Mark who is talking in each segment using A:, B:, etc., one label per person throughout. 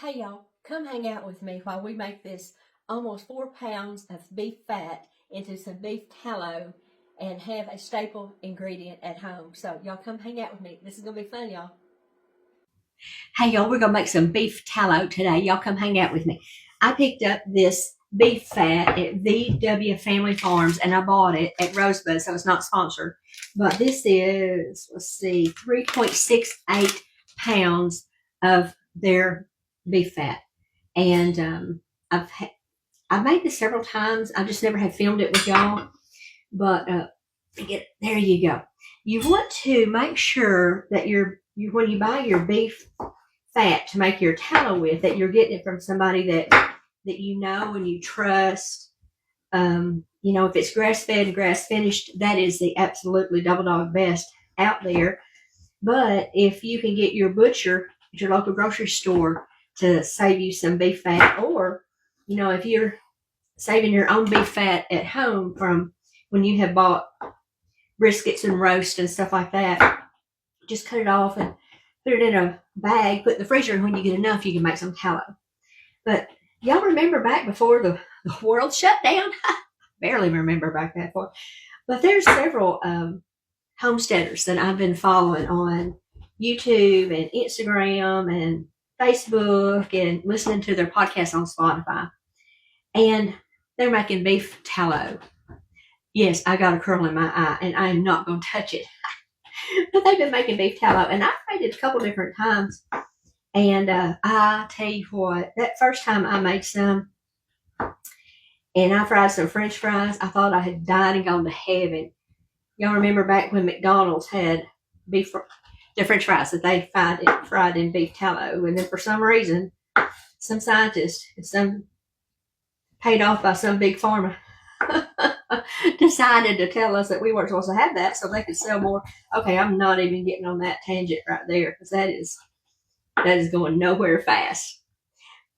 A: Hey y'all, come hang out with me while we make this almost 4 pounds of beef fat into some beef tallow and have a staple ingredient at home. So y'all come hang out with me. This is going to be fun, y'all. Hey y'all, we're going to make some beef tallow today. Y'all come hang out with me. I picked up this beef fat at VW Family Farms and I bought it at Rosebud, so it's not sponsored. But this is, 3.68 pounds of their beef fat. And I've made this several times. I just never have filmed it with y'all. But there you go. You want to make sure that when you buy your beef fat to make your tallow with, that you're getting it from somebody that you know and you trust. If it's grass fed and grass finished, that is the absolutely double dog best out there. But if you can get your butcher at your local grocery store to save you some beef fat, or if you're saving your own beef fat at home from when you have bought briskets and roast and stuff like that, just cut it off and put it in a bag, put it in the freezer, and when you get enough, you can make some tallow. But y'all remember back before the world shut down? Barely remember back that far. But there's several homesteaders that I've been following on YouTube and Instagram and Facebook and listening to their podcasts on Spotify. And they're making beef tallow. Yes, I got a curl in my eye and I am not going to touch it. But they've been making beef tallow and I've made it a couple different times. And I tell you what, that first time I made some and I fried some French fries, I thought I had died and gone to heaven. Y'all remember back when McDonald's had the French fries that they fried in beef tallow, and then for some reason, some scientist, some paid off by some big pharma, decided to tell us that we weren't supposed to have that so they could sell more. Okay, I'm not even getting on that tangent right there because that is going nowhere fast.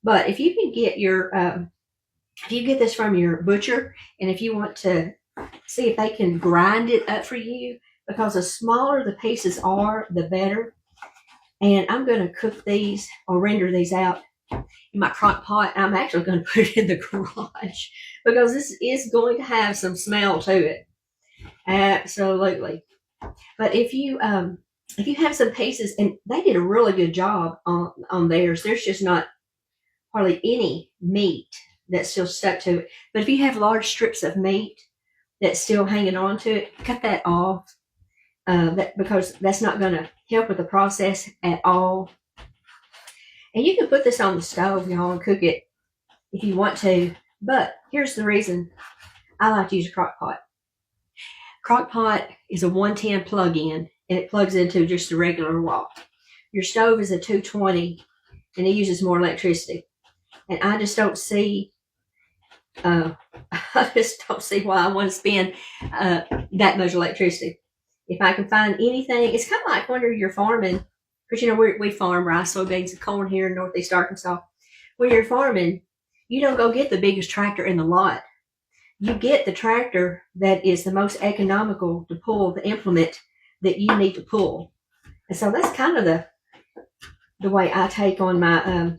A: But if you can get if you get this from your butcher, and if you want to see if they can grind it up for you, because the smaller the pieces are, the better. And I'm going to cook these or render these out in my crock pot. I'm actually going to put it in the garage because this is going to have some smell to it. Absolutely. But if you have some pieces, and they did a really good job on theirs, there's just not hardly any meat that's still stuck to it. But if you have large strips of meat that's still hanging on to it, cut that off. Because that's not going to help with the process at all. And you can put this on the stove, y'all, and cook it if you want to. But here's the reason I like to use a crock pot. Crock pot is a 110 plug-in, and it plugs into just a regular wall. Your stove is a 220, and it uses more electricity. And I just don't see why I want to spend that much electricity. If I can find anything, it's kind of like when you're farming, because we farm rice, soybeans, and corn here in Northeast Arkansas. When you're farming, you don't go get the biggest tractor in the lot. You get the tractor that is the most economical to pull the implement that you need to pull. And so that's kind of the way I take on my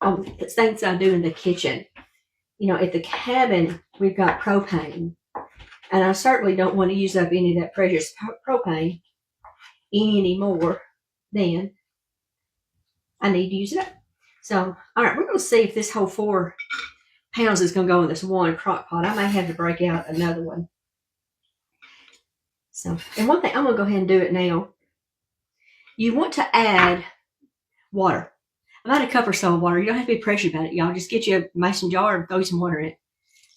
A: on the things I do in the kitchen. At the cabin, we've got propane. And I certainly don't want to use up any of that precious propane any more than I need to use it up. So, all right, we're going to see if this whole 4 pounds is going to go in this one crock pot. I may have to break out another one. So, and one thing, I'm going to go ahead and do it now. You want to add water. About a cup or so of water. You don't have to be precious about it, y'all. Just get you a mason jar and throw some water in it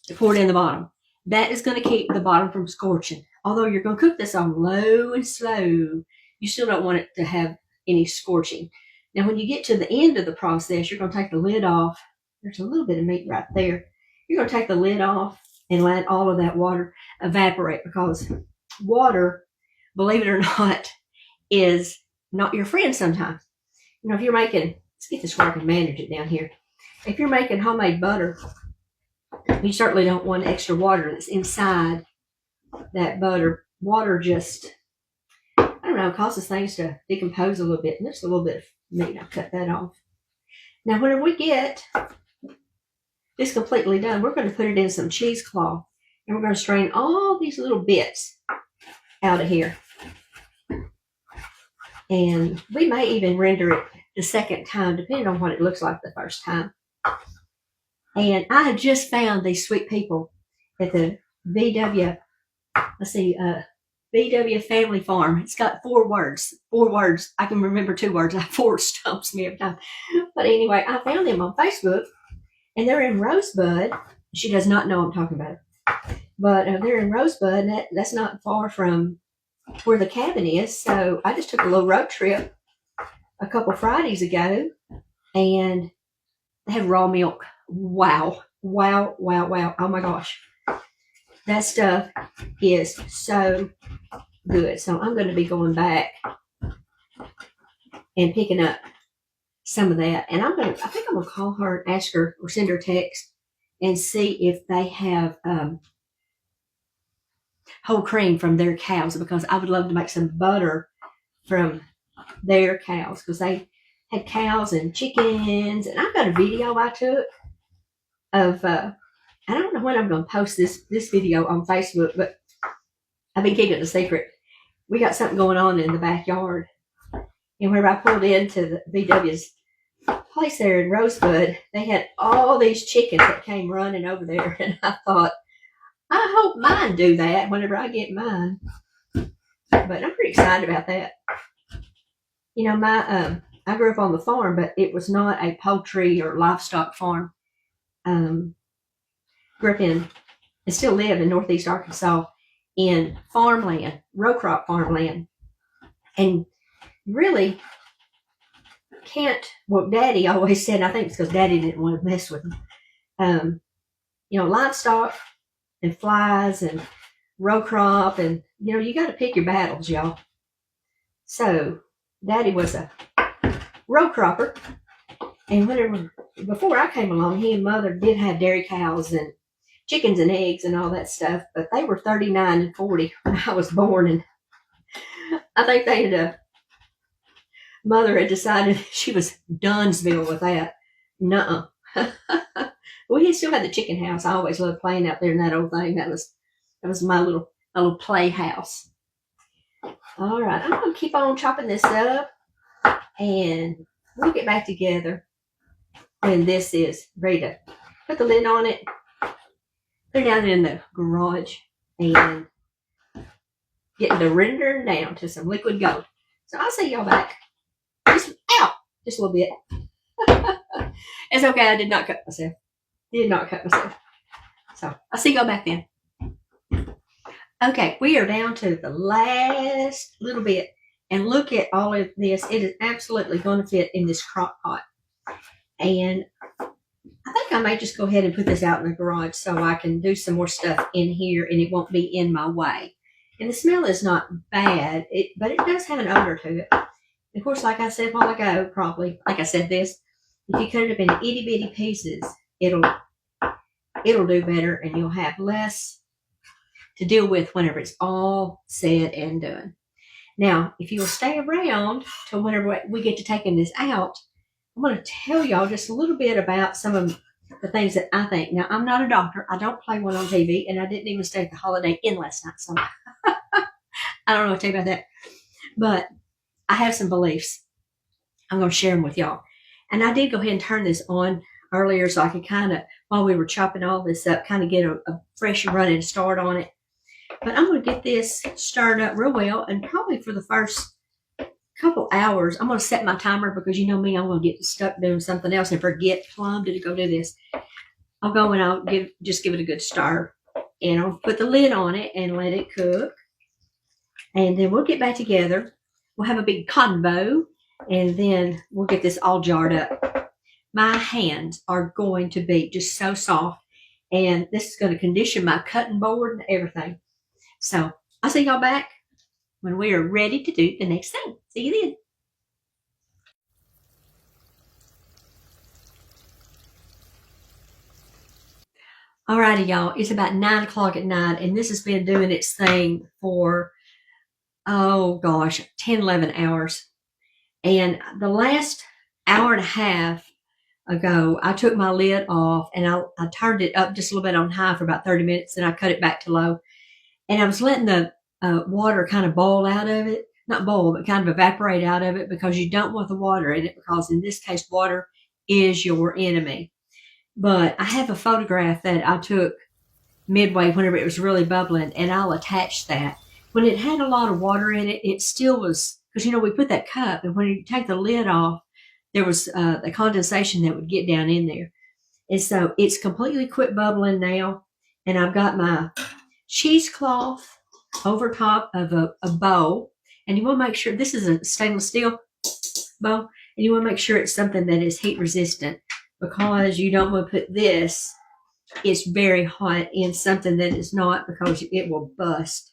A: to pour it in the bottom. That is going to keep the bottom from scorching. Although you're going to cook this on low and slow, you still don't want it to have any scorching. Now, when you get to the end of the process, you're going to take the lid off. There's a little bit of meat right there. You're going to take the lid off and let all of that water evaporate, because water, believe it or not, is not your friend sometimes. If you're making, let's get this where I can manage it down here. If you're making homemade butter, you certainly don't want extra water that's inside that butter. Water just, I don't know, causes things to decompose a little bit. And there's a little bit of meat. I'll cut that off. Now, whenever we get this completely done, we're going to put it in some cheesecloth, and we're going to strain all these little bits out of here. And we may even render it the second time, depending on what it looks like the first time. And I have just found these sweet people at the VW, VW Family Farm. It's got 4 words. 4 words. I can remember 2 words. 4 stumps me every time. But anyway, I found them on Facebook, and they're in Rosebud. She does not know I'm talking about her. But they're in Rosebud, and that's not far from where the cabin is. So I just took a little road trip a couple Fridays ago, and they have raw milk. Wow. Wow, wow, wow. Oh my gosh. That stuff is so good. So I'm going to be going back and picking up some of that. And I think I'm going to call her and ask her or send her a text and see if they have whole cream from their cows, because I would love to make some butter from their cows, because they had cows and chickens. And I've got a video I took of, I don't know when I'm going to post this video on Facebook, but I've been keeping it a secret. We got something going on in the backyard. And whenever I pulled into the VW's place there in Rosebud, they had all these chickens that came running over there. And I thought, I hope mine do that whenever I get mine. But I'm pretty excited about that. You know, I grew up on the farm, but it was not a poultry or livestock farm. Grew up in, and still live in Northeast Arkansas in farmland, row crop farmland. And really can't, well, Daddy always said, I think it's because Daddy didn't want to mess with them. You know, livestock and flies and row crop, and, you know, you got to pick your battles, y'all. So Daddy was a row cropper, and before I came along, he and Mother did have dairy cows and chickens and eggs and all that stuff, but they were 39 and 40 when I was born, and I think they had Mother had decided she was Dunsville with that. Nuh-uh. We still had the chicken house. I always loved playing out there in that old thing. That was my little playhouse. All right, I'm going to keep on chopping this up, and we'll get back together when this is ready to put the lid on it. Put it down in the garage and getting the rendering down to some liquid gold. So I'll see y'all back. Just a little bit. It's okay. I did not cut myself. So I'll see y'all back then. Okay, we are down to the last little bit, and look at all of this. It is absolutely going to fit in this crock pot. And I think I may just go ahead and put this out in the garage so I can do some more stuff in here and it won't be in my way. And the smell is not bad, but it does have an odor to it. Of course, like I said a while ago, probably, like I said this, if you cut it up into itty bitty pieces, it'll do better, and you'll have less to deal with whenever it's all said and done. Now, if you'll stay around till whenever we get to taking this out, I'm going to tell y'all just a little bit about some of the things that I think. Now, I'm not a doctor. I don't play one on TV, and I didn't even stay at the Holiday Inn last night, so I don't know what to tell you about that. But I have some beliefs. I'm going to share them with y'all. And I did go ahead and turn this on earlier so I could kind of, while we were chopping all this up, kind of get a fresh running start on it. But I'm going to get this stirred up real well, and probably for the first couple hours, I'm going to set my timer, because you know me, I'm going to get stuck doing something else and forget plumb to go do this. I'll go and I'll just give it a good stir, and I'll put the lid on it and let it cook. And then we'll get back together. We'll have a big convo, and then we'll get this all jarred up. My hands are going to be just so soft, and this is going to condition my cutting board and everything. So I'll see y'all back when we are ready to do the next thing. See you then. Alrighty, y'all. It's about 9 o'clock at night, and this has been doing its thing for, 10, 11 hours. And the last hour and a half, ago, I took my lid off and I turned it up just a little bit on high for about 30 minutes. Then I cut it back to low. And I was letting the water kind of boil out of it. Not boil, but kind of evaporate out of it, because you don't want the water in it, because in this case, water is your enemy. But I have a photograph that I took midway whenever it was really bubbling, and I'll attach that. When it had a lot of water in it, it still was, because we put that cup, and when you take the lid off, there was the condensation that would get down in there. And so it's completely quit bubbling now, and I've got my cheesecloth over top of a bowl. And you want to make sure this is a stainless steel bowl, and you want to make sure it's something that is heat resistant, because you don't want to put this, it's very hot, in something that is not, because it will bust.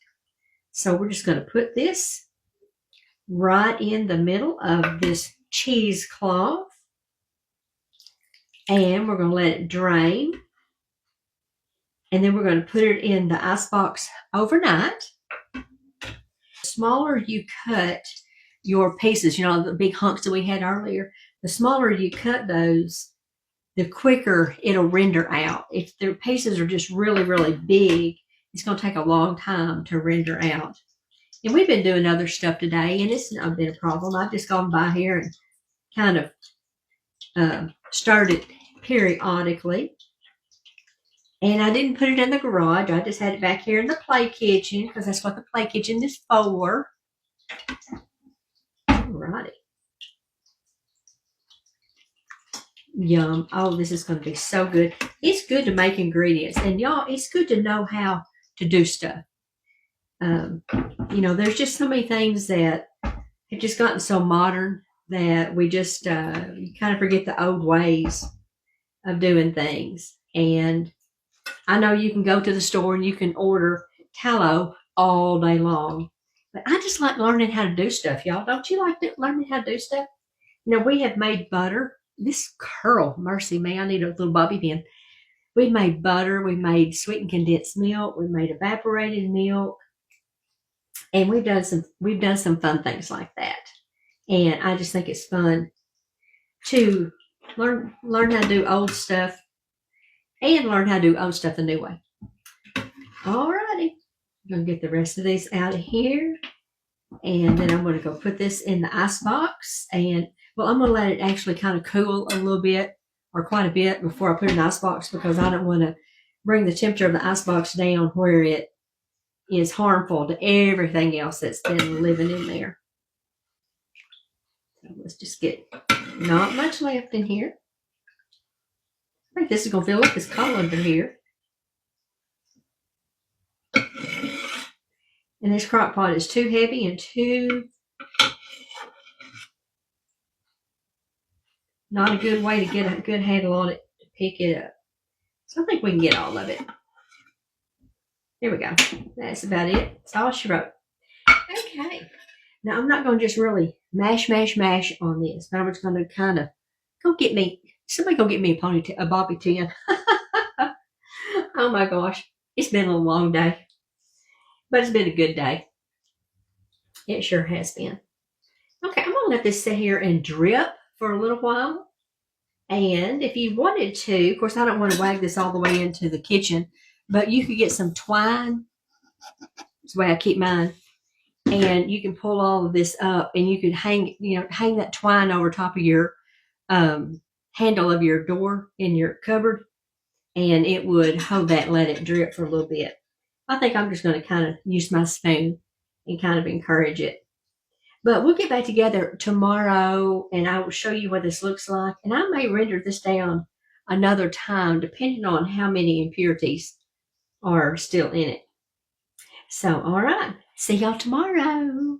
A: So we're just going to put this right in the middle of this cheesecloth, and we're going to let it drain. And then we're going to put it in the icebox overnight. The smaller you cut your pieces, the big hunks that we had earlier, the smaller you cut those, the quicker it'll render out. If the pieces are just really, really big, it's going to take a long time to render out. And we've been doing other stuff today, and it's not been a problem. I've just gone by here and kind of stirred it periodically. And I didn't put it in the garage. I just had it back here in the play kitchen, because that's what the play kitchen is for. Alrighty. Yum. Oh, this is going to be so good. It's good to make ingredients. And y'all, it's good to know how to do stuff. There's just so many things that have just gotten so modern that we just kind of forget the old ways of doing things. And I know you can go to the store and you can order tallow all day long. But I just like learning how to do stuff, y'all. Don't you like learning how to do stuff? We have made butter. This curl, mercy me, I need a little bobby pin. We made butter. We made sweetened condensed milk. We made evaporated milk. And we've done some fun things like that. And I just think it's fun to learn how to do old stuff, and learn how to do old stuff the new way. Alrighty. I'm going to get the rest of these out of here. And then I'm going to go put this in the ice box. And, I'm going to let it actually kind of cool a little bit, or quite a bit, before I put it in the ice box, because I don't want to bring the temperature of the ice box down where it is harmful to everything else that's been living in there. So let's just get not much left in here. I think this is going to fill up this colander here. And this crock pot is too heavy and too not a good way to get a good handle on it to pick it up. So I think we can get all of it. There we go. That's about it. That's all she wrote. Okay. Now I'm not going to just really mash on this, but I'm just going to kind of somebody go get me a bobby pin. Oh my gosh. It's been a long day, but it's been a good day. It sure has been. Okay, I'm going to let this sit here and drip for a little while. And if you wanted to, of course, I don't want to wag this all the way into the kitchen, but you could get some twine. That's the way I keep mine. And you can pull all of this up, and you could hang that twine over top of your handle of your door in your cupboard, and it would hold that and let it drip for a little bit. I think I'm just going to kind of use my spoon and kind of encourage it. But we'll get back together tomorrow, and I will show you what this looks like. And I may render this down another time, depending on how many impurities are still in it. So, all right. See y'all tomorrow.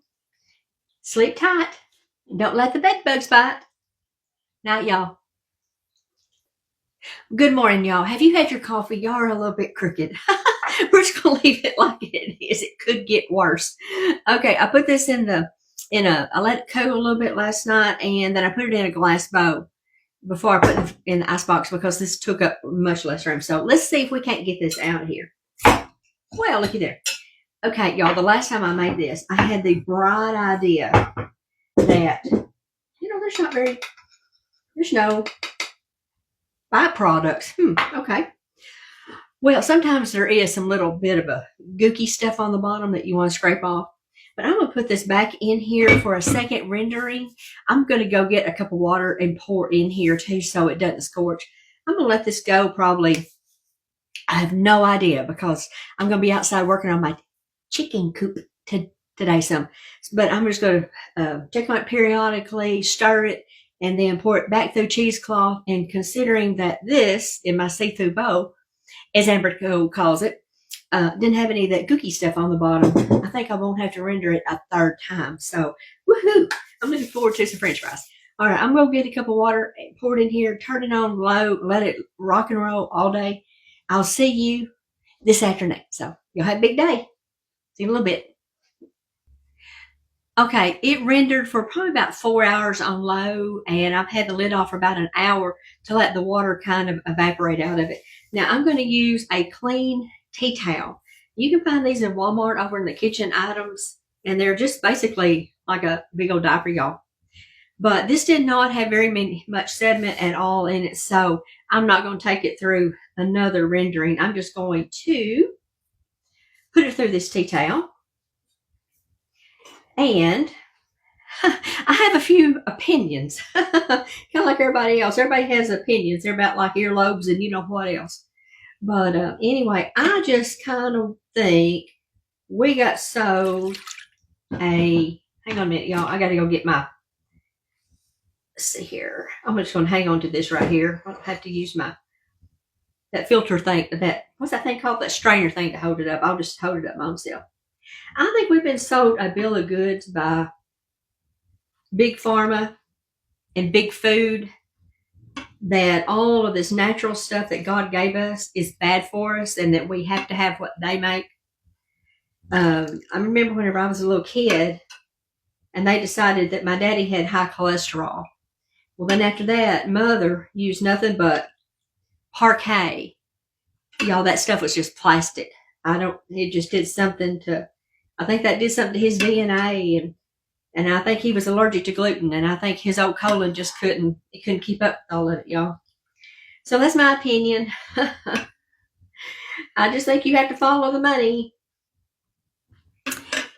A: Sleep tight. Don't let the bed bugs bite. Night, y'all. Good morning, y'all. Have you had your coffee? Y'all are a little bit crooked. We're just going to leave it like it is. It could get worse. Okay, I put this I let it cool a little bit last night, and then I put it in a glass bowl before I put it in the icebox, because this took up much less room. So let's see if we can't get this out of here. Well, looky there. Okay, y'all, the last time I made this, I had the bright idea that, there's no byproducts. Okay. Well, sometimes there is some little bit of a gooky stuff on the bottom that you want to scrape off. But I'm going to put this back in here for a second rendering. I'm going to go get a cup of water and pour in here too so it doesn't scorch. I'm going to let this go probably, I have no idea, because I'm going to be outside working on my chicken coop today some. But I'm just going to check on it periodically, stir it, and then pour it back through cheesecloth. And considering that this, in my see-through bowl, as Amber calls it, didn't have any of that gooky stuff on the bottom, I think I won't have to render it a third time. So, woohoo! I'm looking forward to some French fries. All right, I'm going to get a cup of water, pour it in here, turn it on low, let it rock and roll all day. I'll see you this afternoon. So, you'll have a big day. See you in a little bit. Okay, it rendered for probably about 4 hours on low, and I've had the lid off for about an hour to let the water kind of evaporate out of it. Now, I'm going to use a clean tea towel. You can find these in Walmart over in the kitchen items, and they're just basically like a big old diaper, y'all. But this did not have very much sediment at all in it, so I'm not going to take it through another rendering. I'm just going to put it through this tea towel. And I have a few opinions, kind of like everybody else. Everybody has opinions. They're about like earlobes and you know what else. But anyway, I just kind of think we got sold hang on a minute, y'all. I got to go get my, let's see here. I'm just going to hang on to this right here. I don't have to use that filter thing, what's that thing called? That strainer thing to hold it up. I'll just hold it up myself. I think we've been sold a bill of goods by Big Pharma and Big Food that all of this natural stuff that God gave us is bad for us and that we have to have what they make. I remember whenever I was a little kid and they decided that my daddy had high cholesterol. Well, then after that, Mother used nothing but Parquet. Y'all, that stuff was just plastic. It just did something to, I think that did something to his DNA, and I think he was allergic to gluten, and I think his old colon just couldn't keep up with all of it, y'all. So that's my opinion. I just think you have to follow the money.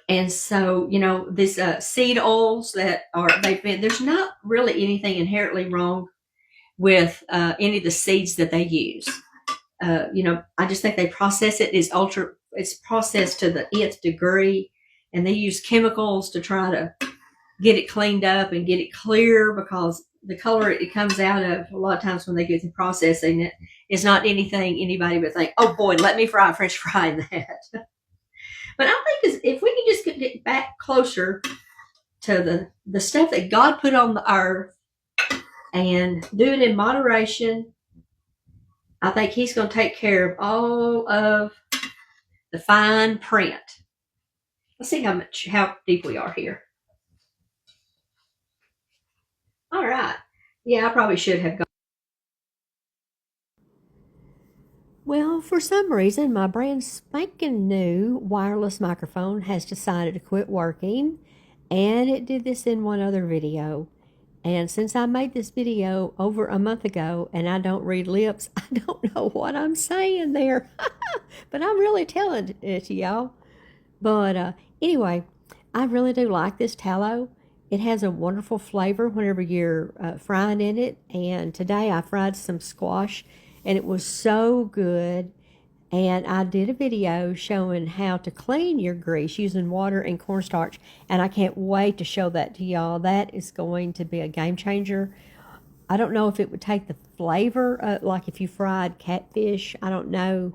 A: And so, you know, these seed oils there's not really anything inherently wrong with any of the seeds that they use. You know, I just think they process it. It's processed to the nth degree, and they use chemicals to try to get it cleaned up and get it clear, because the color it comes out of a lot of times when they get through processing it is not anything anybody would think, oh boy, let me fry a French fry in that. But I think if we can just get back closer to the stuff that God put on the earth and do it in moderation, I think he's going to take care of all of the fine print. Let's see how deep we are here. All right. Yeah, I probably should have gone. Well, for some reason, my brand spanking new wireless microphone has decided to quit working, and it did this in one other video. And since I made this video over a month ago and I don't read lips, I don't know what I'm saying there. But I'm really telling it to y'all. But anyway, I really do like this tallow. It has a wonderful flavor whenever you're frying in it. And today I fried some squash and it was so good. And I did a video showing how to clean your grease using water and cornstarch. And I can't wait to show that to y'all. That is going to be a game changer. I don't know if it would take the flavor, like if you fried catfish. I don't know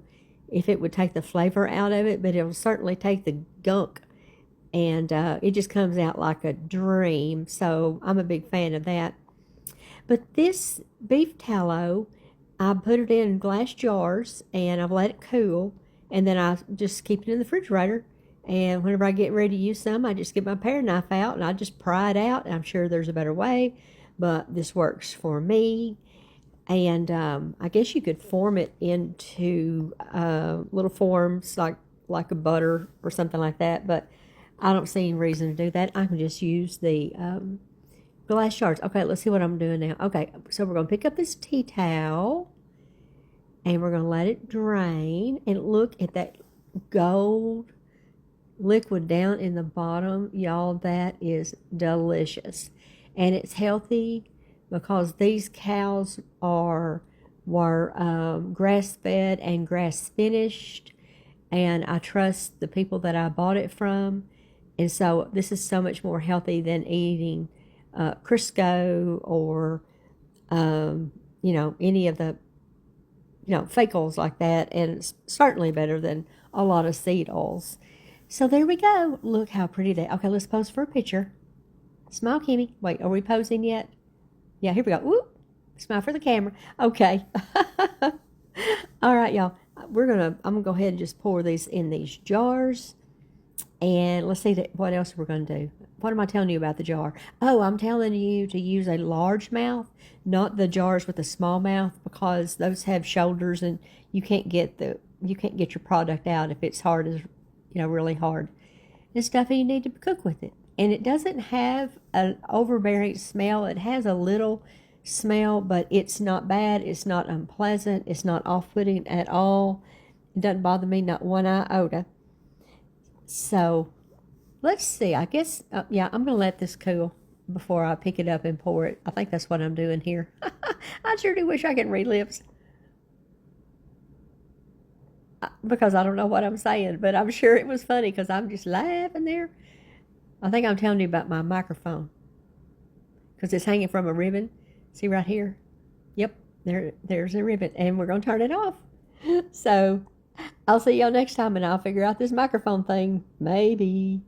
A: if it would take the flavor out of it, but it'll certainly take the gunk. And it just comes out like a dream. So I'm a big fan of that. But this beef tallow, I put it in glass jars and I've let it cool, and then I just keep it in the refrigerator. And whenever I get ready to use some, I just get my paring knife out and I just pry it out. I'm sure there's a better way, but this works for me. And I guess you could form it into little forms like a butter or something like that, but I don't see any reason to do that. I can just use the glass shards. Okay, let's see what I'm doing now. Okay, so we're going to pick up this tea towel and we're going to let it drain. And look at that gold liquid down in the bottom. Y'all, that is delicious. And it's healthy because these cows were grass fed and grass finished. And I trust the people that I bought it from. And so this is so much more healthy than eating Crisco or, any of the, fake oils like that. And it's certainly better than a lot of seed oils. So there we go. Look how pretty they. Okay, let's pose for a picture. Smile, Kimmy. Wait, are we posing yet? Yeah, here we go. Whoop. Smile for the camera. Okay. All right, y'all. I'm gonna go ahead and just pour these in these jars. And let's see what else we're going to do. What am I telling you about the jar? Oh, I'm telling you to use a large mouth, not the jars with a small mouth, because those have shoulders and you can't get your product out if it's hard as really hard and stuff, and you need to cook with it. And it doesn't have an overbearing smell. It has a little smell, but it's not bad. It's not unpleasant. It's not off-putting at all. It doesn't bother me, not one iota. So let's see. I guess, I'm going to let this cool before I pick it up and pour it. I think that's what I'm doing here. I sure do wish I could read lips. Because I don't know what I'm saying, but I'm sure it was funny because I'm just laughing there. I think I'm telling you about my microphone because it's hanging from a ribbon. See right here? Yep, there's a ribbon, and we're going to turn it off. So I'll see y'all next time, and I'll figure out this microphone thing. Maybe.